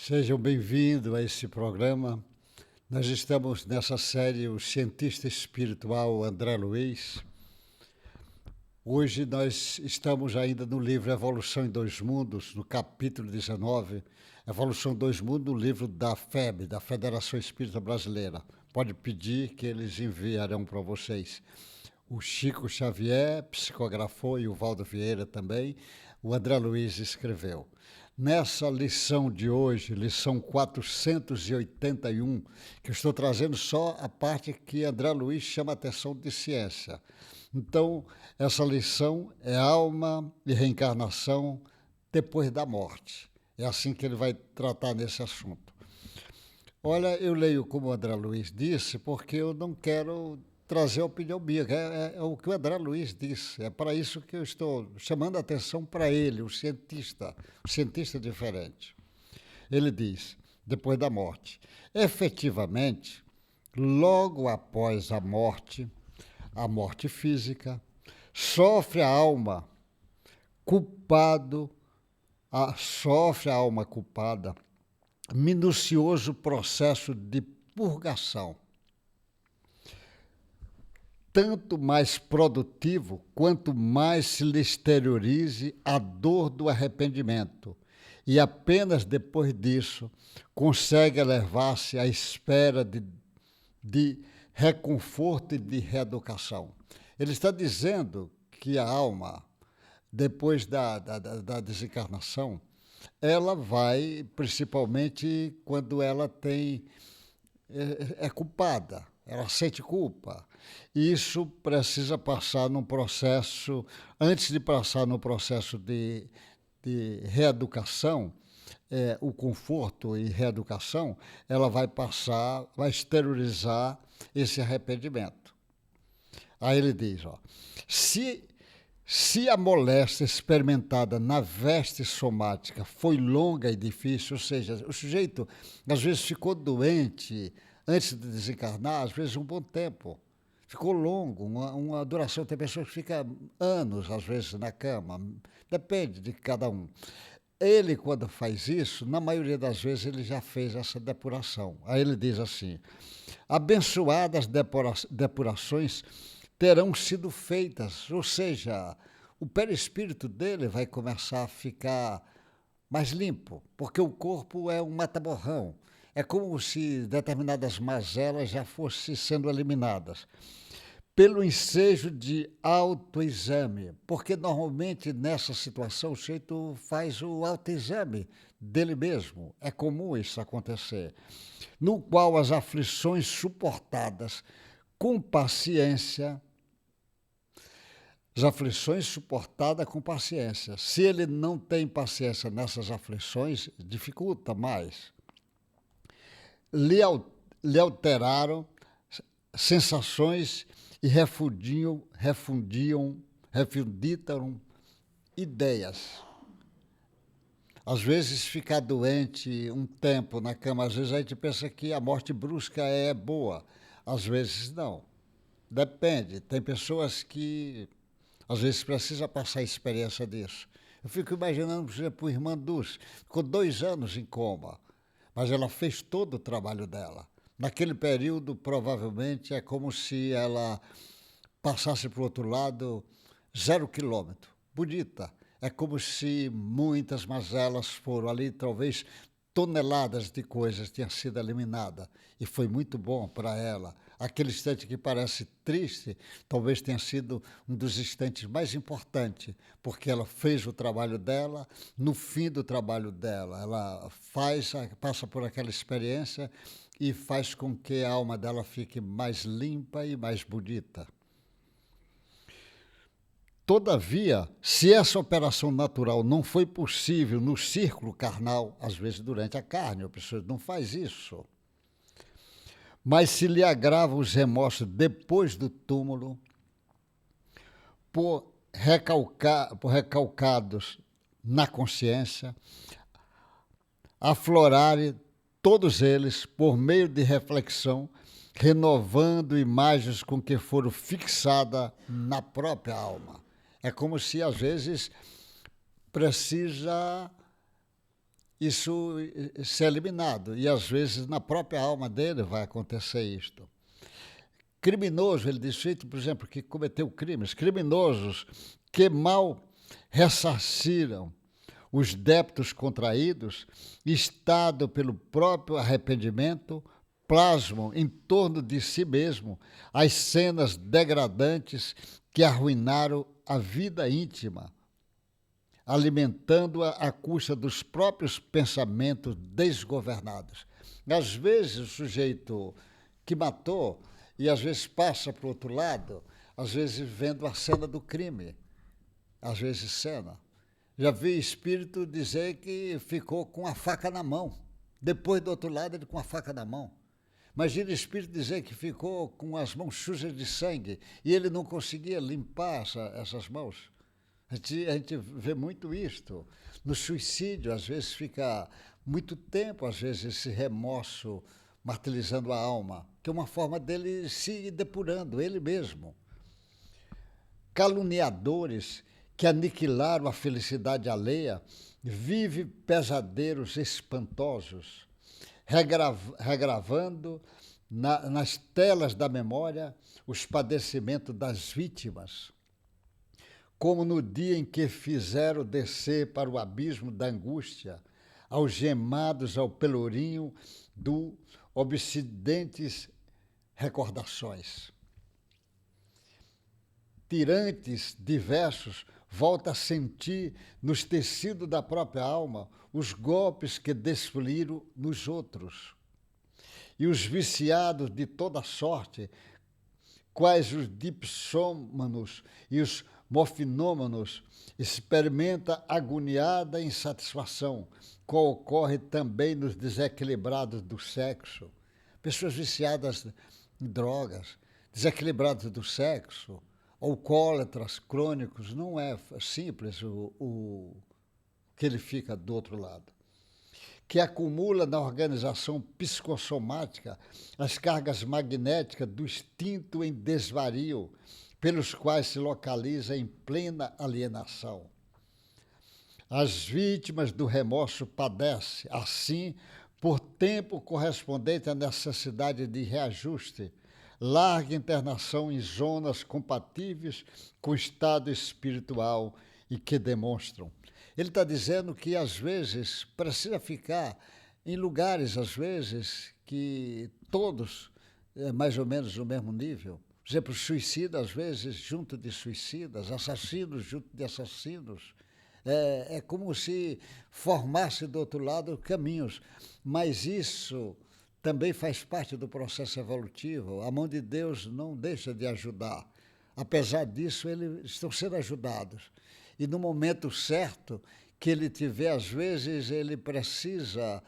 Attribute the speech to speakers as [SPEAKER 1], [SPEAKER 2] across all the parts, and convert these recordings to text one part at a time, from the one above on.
[SPEAKER 1] Sejam bem-vindos a esse programa. Nós estamos nessa série O Cientista Espiritual André Luiz. Hoje nós estamos ainda no livro Evolução em Dois Mundos, no capítulo 19. Evolução em Dois Mundos, no livro da FEB, da Federação Espírita Brasileira. Pode pedir que eles enviarão para vocês. O Chico Xavier psicografou e o Valdo Vieira também. O André Luiz escreveu. Nessa lição de hoje, lição 481, que eu estou trazendo só a parte que André Luiz chama a atenção de ciência. Então, essa lição é alma e reencarnação depois da morte. É assim que ele vai tratar nesse assunto. Olha, eu leio como o André Luiz disse, porque eu não quero trazer a opinião minha, é o que o André Luiz disse. É para isso que eu estou chamando a atenção para ele, o cientista diferente. Ele diz, depois da morte, efetivamente, logo após a morte física, sofre a alma culpada, minucioso processo de purgação, tanto mais produtivo quanto mais se lhe exteriorize a dor do arrependimento, e apenas depois disso consegue elevar-se à espera de reconforto e de reeducação. Ele está dizendo que a alma, depois da desencarnação, ela vai, principalmente quando ela é culpada, ela sente culpa. Isso precisa passar num processo, antes de passar no processo de reeducação, o conforto e reeducação, ela vai exteriorizar esse arrependimento. Aí ele diz, se a moléstia experimentada na veste somática foi longa e difícil, ou seja, o sujeito às vezes ficou doente antes de desencarnar, às vezes um bom tempo, ficou longo, uma duração, tem pessoas que ficam anos às vezes na cama, depende de cada um. Ele, quando faz isso, na maioria das vezes ele já fez essa depuração. Aí ele diz assim, abençoadas depurações terão sido feitas, ou seja, o perispírito dele vai começar a ficar mais limpo, porque o corpo é um mata-borrão. É como se determinadas mazelas já fossem sendo eliminadas. Pelo ensejo de autoexame, porque normalmente nessa situação o sujeito faz o autoexame dele mesmo. É comum isso acontecer. No qual as aflições suportadas com paciência, Se ele não tem paciência nessas aflições, dificulta mais. Lhe alteraram sensações e refundiram ideias. Às vezes ficar doente um tempo na cama, às vezes a gente pensa que a morte brusca é boa, às vezes não. Depende, tem pessoas que às vezes precisa passar a experiência disso. Eu fico imaginando, por exemplo, a irmã Dulce, ficou 2 anos em coma, mas ela fez todo o trabalho dela. Naquele período, provavelmente, é como se ela passasse para o outro lado 0 quilômetro. Bonita. É como se muitas mazelas foram ali, talvez toneladas de coisas tinham sido eliminadas. E foi muito bom para ela. Aquele instante que parece triste, talvez tenha sido um dos instantes mais importantes, porque ela fez o trabalho dela, no fim do trabalho dela, ela passa por aquela experiência e faz com que a alma dela fique mais limpa e mais bonita. Todavia, se essa operação natural não foi possível no círculo carnal, às vezes durante a carne, a pessoa não faz isso, mas se lhe agrava os remorsos depois do túmulo, por recalcados na consciência, aflorarem todos eles por meio de reflexão, renovando imagens com que foram fixadas na própria alma. É como se, às vezes, precisa isso ser eliminado. E, às vezes, na própria alma dele vai acontecer isto. Criminoso, ele diz, feito, por exemplo, que cometeu crimes, criminosos que mal ressarciram os débitos contraídos, estado pelo próprio arrependimento, plasmam em torno de si mesmo as cenas degradantes que arruinaram a vida íntima, alimentando-a à custa dos próprios pensamentos desgovernados. Às vezes, o sujeito que matou, e às vezes passa para o outro lado, às vezes vendo a cena do crime, às vezes cena. Já vi espírito dizer que ficou com a faca na mão, depois do outro lado ele com a faca na mão. Imagina o espírito dizer que ficou com as mãos sujas de sangue e ele não conseguia limpar essas mãos. A gente vê muito isto. No suicídio, às vezes fica muito tempo, às vezes, esse remorso martirizando a alma, que é uma forma dele se depurando, ele mesmo. Caluniadores que aniquilaram a felicidade alheia vivem pesadelos espantosos, regravando nas telas da memória os padecimentos das vítimas, como no dia em que fizeram descer para o abismo da angústia, algemados ao pelourinho do obsidentes recordações. Tirantes diversos volta a sentir nos tecidos da própria alma os golpes que desferiram nos outros. E os viciados de toda sorte, quais os dipsômanos e os morfinômanos, experimenta agoniada insatisfação, qual ocorre também nos desequilibrados do sexo. Pessoas viciadas em drogas, desequilibradas do sexo, alcoólatras crônicos, não é simples o que ele fica do outro lado. Que acumula na organização psicossomática as cargas magnéticas do instinto em desvario, pelos quais se localiza em plena alienação. As vítimas do remorso padecem, assim, por tempo correspondente à necessidade de reajuste, larga internação em zonas compatíveis com o estado espiritual e que demonstram. Ele está dizendo que, às vezes, precisa ficar em lugares, às vezes, que todos, mais ou menos no mesmo nível. Por exemplo, suicidas, às vezes, junto de suicidas, assassinos junto de assassinos. É como se formasse do outro lado caminhos. Mas isso também faz parte do processo evolutivo. A mão de Deus não deixa de ajudar. Apesar disso, eles estão sendo ajudados. E no momento certo que ele tiver, às vezes, ele precisa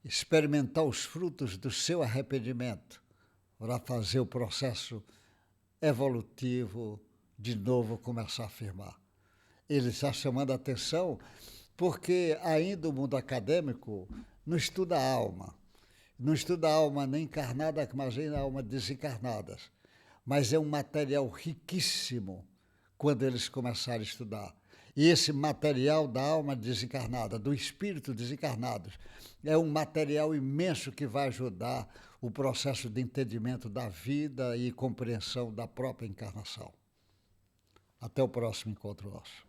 [SPEAKER 1] experimentar os frutos do seu arrependimento para fazer o processo evolutivo de novo começar a firmar. Ele está chamando a atenção porque ainda o mundo acadêmico não estuda a alma. Não estuda a alma nem encarnada, mas nem a alma desencarnadas. Mas é um material riquíssimo quando eles começarem a estudar. E esse material da alma desencarnada, do espírito desencarnado, é um material imenso que vai ajudar o processo de entendimento da vida e compreensão da própria encarnação. Até o próximo encontro nosso.